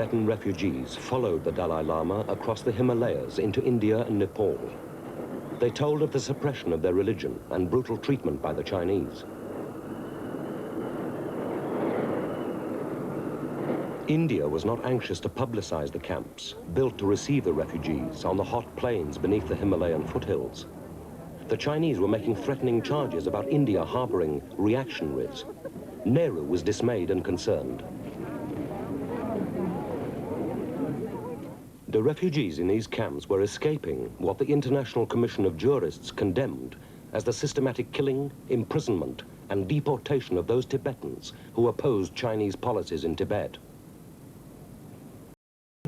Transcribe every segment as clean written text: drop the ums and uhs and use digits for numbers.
Tibetan refugees followed the Dalai Lama across the Himalayas into India and Nepal. They told of the suppression of their religion and brutal treatment by the Chinese. India was not anxious to publicize the camps built to receive the refugees on the hot plains beneath the Himalayan foothills. The Chinese were making threatening charges about India harboring reactionaries. Nehru was dismayed and concerned. The refugees in these camps were escaping what the International Commission of Jurists condemned as the systematic killing, imprisonment, and deportation of those Tibetans who opposed Chinese policies in Tibet.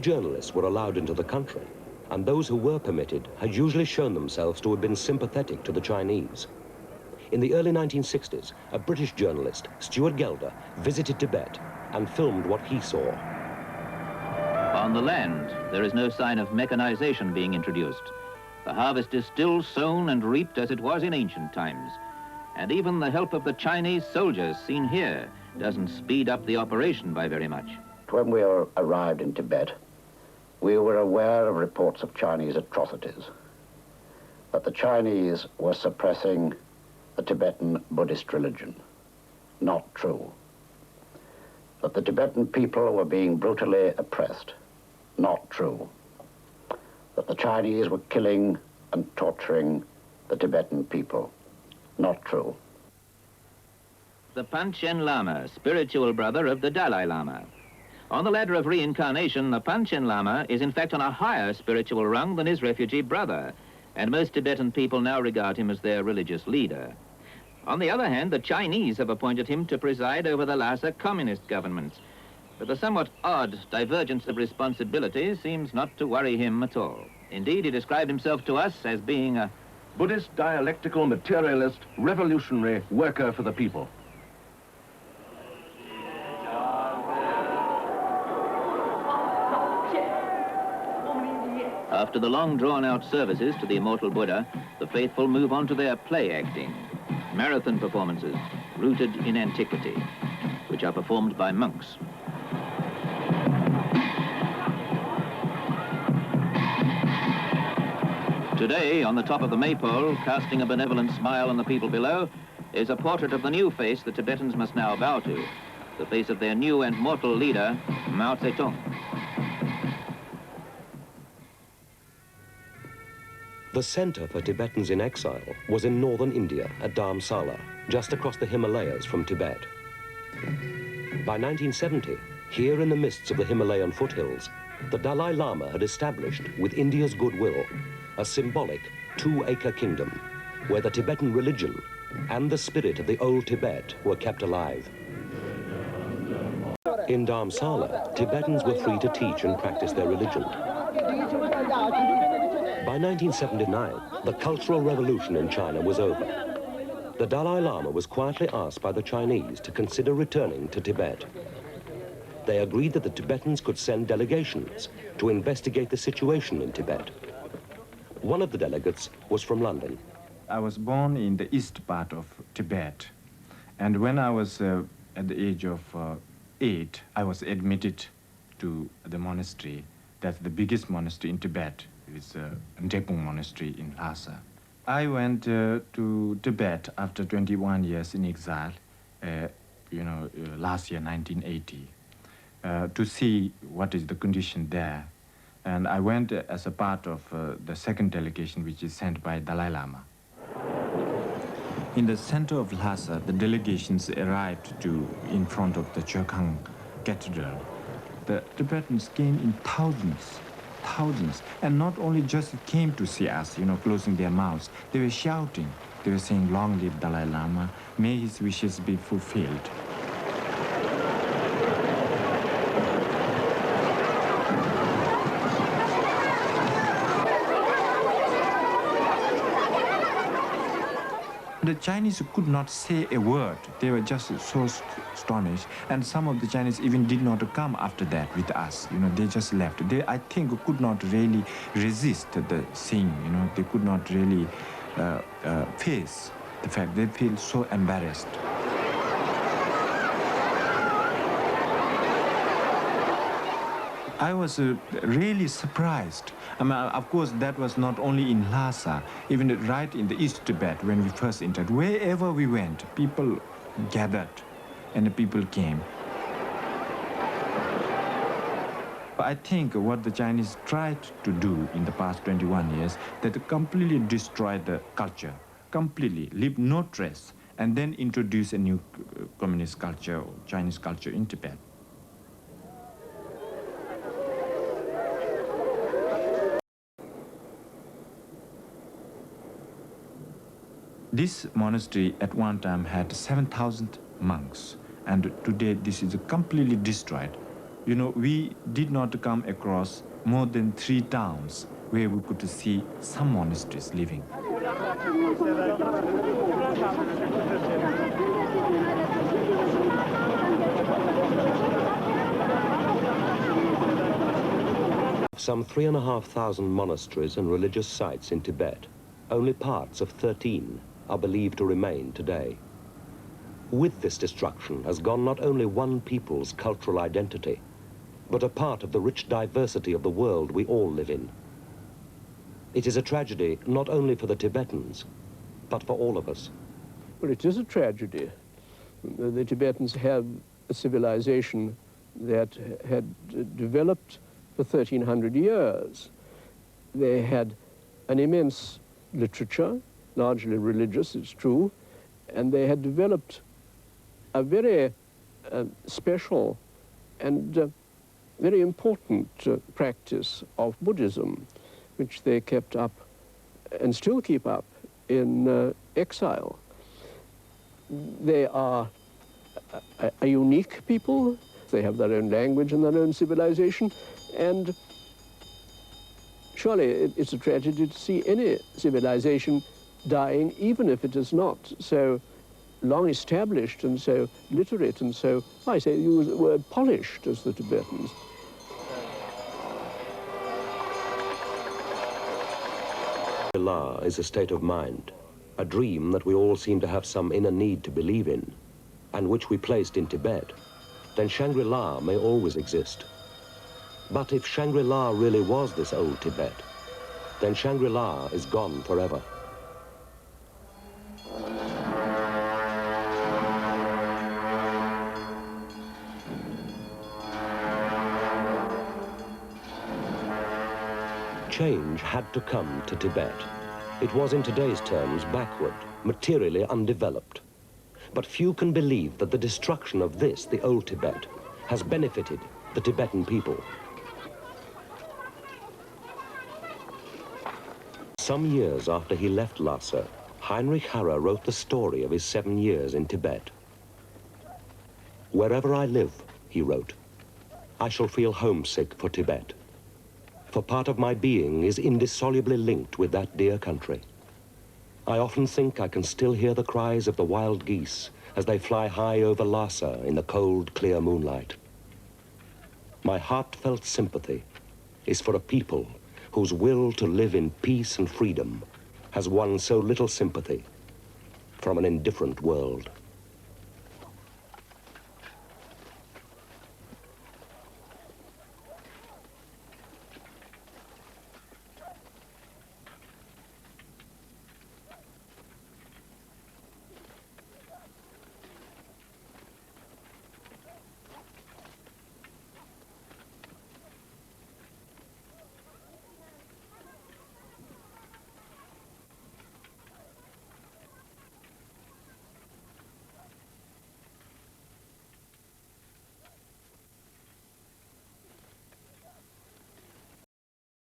Journalists were allowed into the country, and those who were permitted had usually shown themselves to have been sympathetic to the Chinese. In the early 1960s, a British journalist, Stuart Gelder, visited Tibet and filmed what he saw. On the land, there is no sign of mechanization being introduced. The harvest is still sown and reaped as it was in ancient times. And even the help of the Chinese soldiers seen here doesn't speed up the operation by very much. When we arrived in Tibet, we were aware of reports of Chinese atrocities, that the Chinese were suppressing the Tibetan Buddhist religion. Not true. That the Tibetan people were being brutally oppressed. Not true. That the Chinese were killing and torturing the Tibetan people. Not true. The Panchen Lama, spiritual brother of the Dalai Lama. On the ladder of reincarnation, the Panchen Lama is in fact on a higher spiritual rung than his refugee brother, and most Tibetan people now regard him as their religious leader. On the other hand, the Chinese have appointed him to preside over the Lhasa communist government. But the somewhat odd divergence of responsibility seems not to worry him at all. Indeed, he described himself to us as being a Buddhist dialectical materialist revolutionary worker for the people. After the long drawn-out services to the immortal Buddha, the faithful move on to their play acting, marathon performances rooted in antiquity, which are performed by monks. Today, on the top of the maypole, casting a benevolent smile on the people below, is a portrait of the new face the Tibetans must now bow to, the face of their new and mortal leader, Mao Zedong. The center for Tibetans in exile was in northern India at Dharamsala, just across the Himalayas from Tibet. By 1970, here in the midst of the Himalayan foothills, the Dalai Lama had established, with India's goodwill, a symbolic 2-acre kingdom where the Tibetan religion and the spirit of the old Tibet were kept alive. In Dharamsala, Tibetans were free to teach and practice their religion. By 1979, the Cultural Revolution in China was over. The Dalai Lama was quietly asked by the Chinese to consider returning to Tibet. They agreed that the Tibetans could send delegations to investigate the situation in Tibet. One of the delegates was from London. I was born in the east part of Tibet, and when I was at the age of 8, I was admitted to the monastery. That's the biggest monastery in Tibet. It's Ndepung Monastery in Lhasa. I went to Tibet after 21 years in exile, last year, 1980, to see what is the condition there. And I went as a part of the second delegation, which is sent by Dalai Lama. In the center of Lhasa, the delegations arrived in front of the Chokhang Cathedral. The Tibetans came in thousands, and not only just came to see us, closing their mouths, they were shouting. They were saying, "Long live Dalai Lama, may his wishes be fulfilled." The Chinese could not say a word. They were just so astonished. And some of the Chinese even did not come after that with us. They just left. They, I think, could not really resist the seeing. They could not really face the fact. They feel so embarrassed. I was really surprised. I mean, of course, that was not only in Lhasa, even right in the East Tibet when we first entered. Wherever we went, people gathered and the people came. I think what the Chinese tried to do in the past 21 years, that completely destroyed the culture, completely, leave no trace, and then introduce a new communist culture, or Chinese culture in Tibet. This monastery at one time had 7,000 monks, and today this is completely destroyed. You know, we did not come across more than 3 towns where we could see some monasteries living. Some 3,500 monasteries and religious sites in Tibet, only parts of 13 are believed to remain today. With this destruction has gone not only one people's cultural identity, but a part of the rich diversity of the world we all live in. It is a tragedy not only for the Tibetans, but for all of us. Well, it is a tragedy. The Tibetans have a civilization that had developed for 1,300 years. They had an immense literature, largely religious, it's true, and they had developed a very special and very important practice of Buddhism, which they kept up and still keep up in exile. They are a unique people. They have their own language and their own civilization, and surely it's a tragedy to see any civilization dying, even if it is not so long established and so literate and so, I say, use the word polished as the Tibetans. Shangri-La is a state of mind, a dream that we all seem to have some inner need to believe in, and which we placed in Tibet. Then Shangri-La may always exist. But if Shangri-La really was this old Tibet, then Shangri-La is gone forever. Change had to come to Tibet. It was, in today's terms, backward, materially undeveloped. But few can believe that the destruction of this, the old Tibet, has benefited the Tibetan people. Some years after he left Lhasa, Heinrich Harrer wrote the story of his 7 years in Tibet. "Wherever I live," he wrote, "I shall feel homesick for Tibet. For part of my being is indissolubly linked with that dear country. I often think I can still hear the cries of the wild geese as they fly high over Lhasa in the cold, clear moonlight. My heartfelt sympathy is for a people whose will to live in peace and freedom has won so little sympathy from an indifferent world."